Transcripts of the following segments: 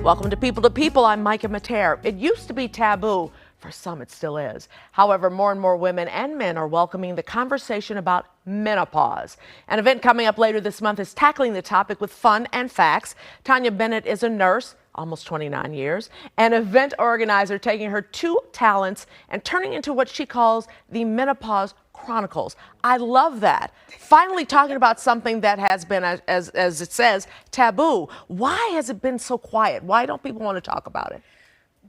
Welcome to People. I'm Micah Mater. It used to be taboo. For some, it still is. However, more and more women and men are welcoming the conversation about menopause. An event coming up later this month is tackling the topic with fun and facts. Tanya Bennett is a nurse, almost 29 years, an event organizer, taking her two talents and turning into what she calls the Menopause Chronicles. I love that. Finally talking about something that has been, as it says, taboo. Why has it been so quiet? Why don't people want to talk about it?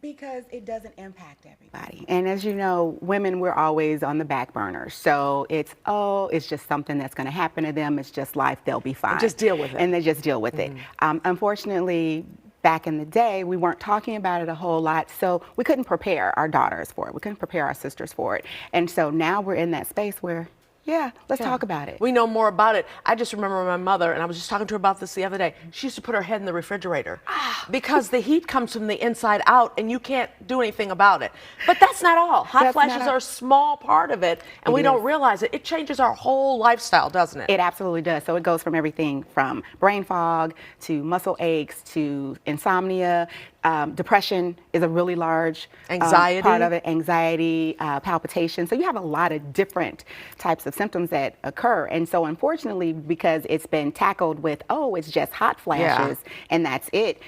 Because it doesn't impact everybody. And as you know, women, we're always on the back burner. So it's just something that's going to happen to them. It's just life. They'll be fine. Just deal with it. And they just deal with it. Unfortunately, back in the day, we weren't talking about it a whole lot. So we couldn't prepare our daughters for it. We couldn't prepare our sisters for it. And so now we're in that space where, yeah, let's talk about it. We know more about it. I just remember my mother, and I was just talking to her about this the other day. She used to put her head in the refrigerator because the heat comes from the inside out, and you can't do anything about it. But that's not all. Hot flashes are a small part of it, and we don't realize it. It changes our whole lifestyle, doesn't it? It absolutely does. So it goes from everything from brain fog to muscle aches to insomnia. Depression is a really large part of it. Anxiety, palpitation. So you have a lot of different types of symptoms that occur. And so unfortunately, because it's been tackled with, oh, it's just hot flashes and that's it,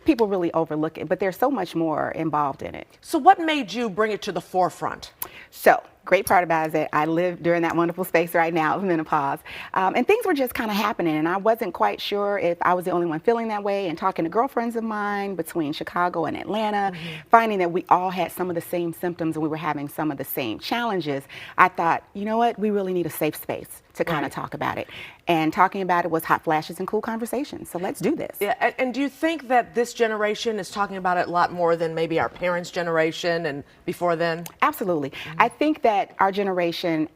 people really overlook it. But there's so much more involved in it. So what made you bring it to the forefront? So great part about it is that I live during that wonderful space right now of menopause. And things were just kind of happening. And I wasn't quite sure if I was the only one feeling that way. And talking to girlfriends of mine between Chicago and Atlanta, finding that we all had some of the same symptoms and we were having some of the same challenges, I thought, you know what, we really need a safe space to kind of talk about it. And talking about it was hot flashes and cool conversations. So let's do this. Yeah, and do you think that this generation is talking about it a lot more than maybe our parents' generation and before then? Absolutely. I think that our generation,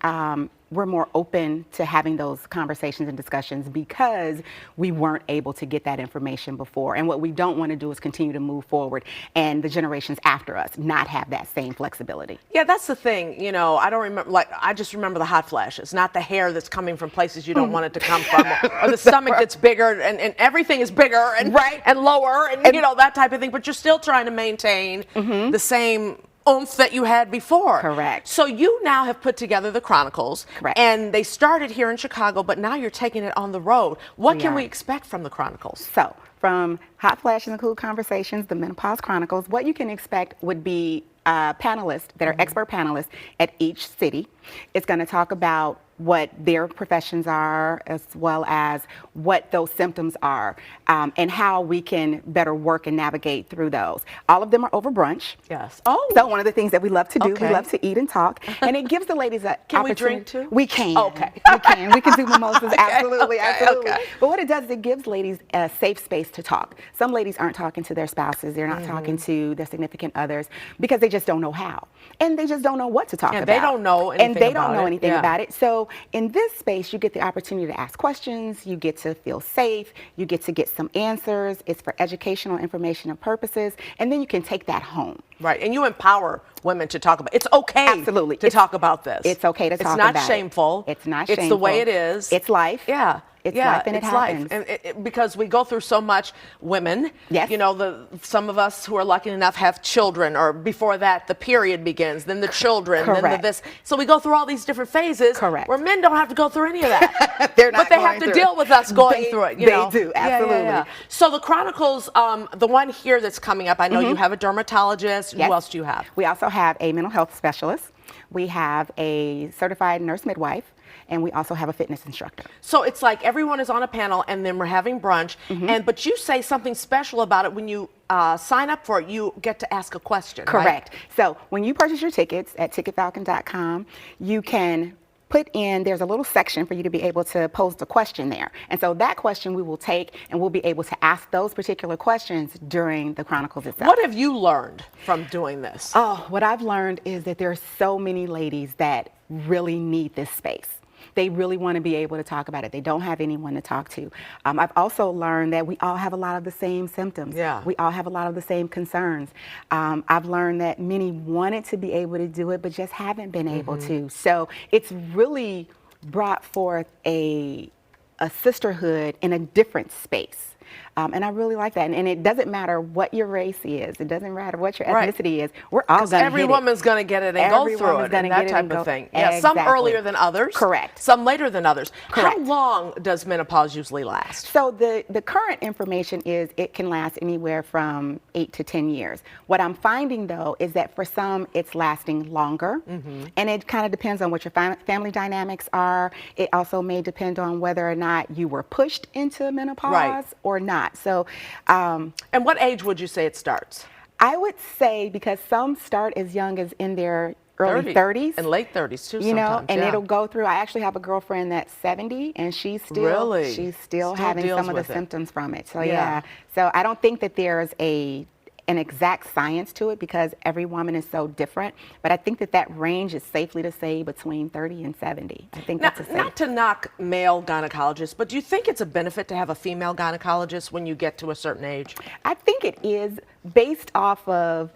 we're more open to having those conversations and discussions because we weren't able to get that information before. And what we don't want to do is continue to move forward and the generations after us not have that same flexibility. Yeah, that's the thing. You know, I don't remember, I just remember the hot flashes, not the hair that's coming from places you don't want it to come from, or the stomach that's bigger and everything is bigger and, and lower and, you know, that type of thing. But you're still trying to maintain the same oomph that you had before. Correct. So you now have put together the Chronicles. Correct. And they started here in Chicago, but now you're taking it on the road. What can we expect from the Chronicles? So from Hot Flashes and Cool Conversations, the Menopause Chronicles, what you can expect would be panelists that are expert panelists at each city. It's going to talk about what their professions are, as well as what those symptoms are, and how we can better work and navigate through those. All of them are over brunch. Yes. Oh. So one of the things that we love to do, we love to eat and talk, and it gives the ladies an Can opportunity. we drink too? We can. Okay. We can. We can do mimosas. Absolutely. Absolutely. But what it does is it gives ladies a safe space to talk. Some ladies aren't talking to their spouses. They're not talking to their significant others because they just don't know how. And they just don't know what to talk about. They don't know anything and they don't know about it. anything about it. So in this space, you get the opportunity to ask questions, you get to feel safe, you get to get some answers. It's for educational, informational purposes, and then you can take that home. Right, and you empower women to talk about it. It's okay to talk about this. It's okay to talk about it. It's not shameful. It's not shameful. It's the way it is. It's life. Yeah. It's life and it happens. Life. And because we go through so much, women, yes. You know, some of us who are lucky enough have children, or before that, the period begins, then the children, then the this. So we go through all these different phases where men don't have to go through any of that. They're not but they have to deal with us going through it. You know? They do, absolutely. Yeah. So the Chronicles, the one here that's coming up, I know you have a dermatologist. Yes. Who else do you have? We also have a mental health specialist. We have a certified nurse midwife. And we also have a fitness instructor. So it's like everyone is on a panel and then we're having brunch. But you say something special about it when you sign up for it. You get to ask a question. Correct. Right? So when you purchase your tickets at ticketfalcon.com, you can put in, there's a little section for you to be able to pose the question there. And so that question we will take and we'll be able to ask those particular questions during the Chronicles itself. What have you learned from doing this? Oh, what I've learned is that there are so many ladies that really need this space. They really want to be able to talk about it. They don't have anyone to talk to. I've also learned that we all have a lot of the same symptoms. Yeah. We all have a lot of the same concerns. I've learned that many wanted to be able to do it, but just haven't been able to. So it's really brought forth a sisterhood in a different space. And I really like that. And it doesn't matter what your race is. It doesn't matter what your Right. ethnicity is. We're all going to Every woman's going to get it and Every go through woman's it gonna and that get it type and of go- thing. Yeah, some Exactly. earlier than others. Correct. Some later than others. Correct. How long does menopause usually last? So the current information is it can last anywhere from 8 to 10 years. What I'm finding though is that for some it's lasting longer, and it kind of depends on what your family dynamics are. It also may depend on whether or not you were pushed into menopause Right. or not. So And what age would you say it starts? I would say because some start as young as in their early 30s. And late 30s too You know, sometimes. and yeah. it'll go through. I actually have a girlfriend that's 70, and she's still Really? still Still having deals some of the with it. symptoms from it. So Yeah. yeah. So I don't think that there's an exact science to it because every woman is so different. But I think that range is safely to say between 30 and 70. I think Now, that's a safe. not to knock male gynecologists, but do you think it's a benefit to have a female gynecologist when you get to a certain age? I think it is based off of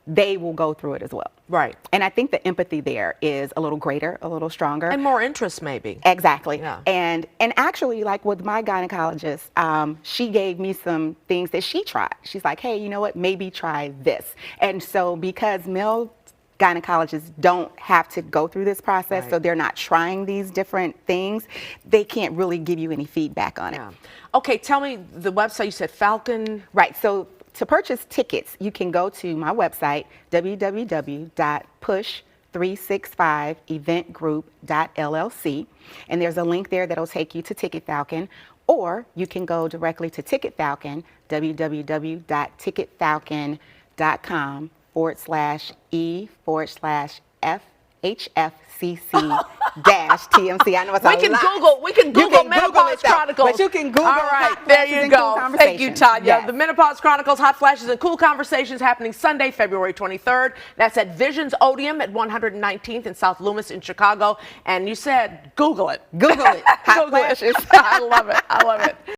they will go through it as well. Right. And I think the empathy there is a little greater, a little stronger. And more interest maybe. Exactly. Yeah. And actually, like with my gynecologist, she gave me some things that she tried. She's like, hey, you know what? Maybe try this. And so because male gynecologists don't have to go through this process, Right. so they're not trying these different things, they can't really give you any feedback on it. Yeah. Okay, tell me the website you said Falcon. Right. So to purchase tickets, you can go to my website, www.push365eventgroup.llc, and there's a link there that'll take you to Ticket Falcon, or you can go directly to Ticket Falcon, www.ticketfalcon.com/E/FHFCC-TMC. I know it's We a can lot. Google You Menopause it, though. Chronicles. But you can Google All right, hot there flashes you and cool go. Thank you, conversations. Tanya. Yes. The Menopause Chronicles, Hot Flashes and Cool Conversations happening Sunday, February 23rd. That's at Visions Odeum at 119th in South Loomis in Chicago. And you said Google it. Google it. Hot Google it. flashes. I love it. I love it.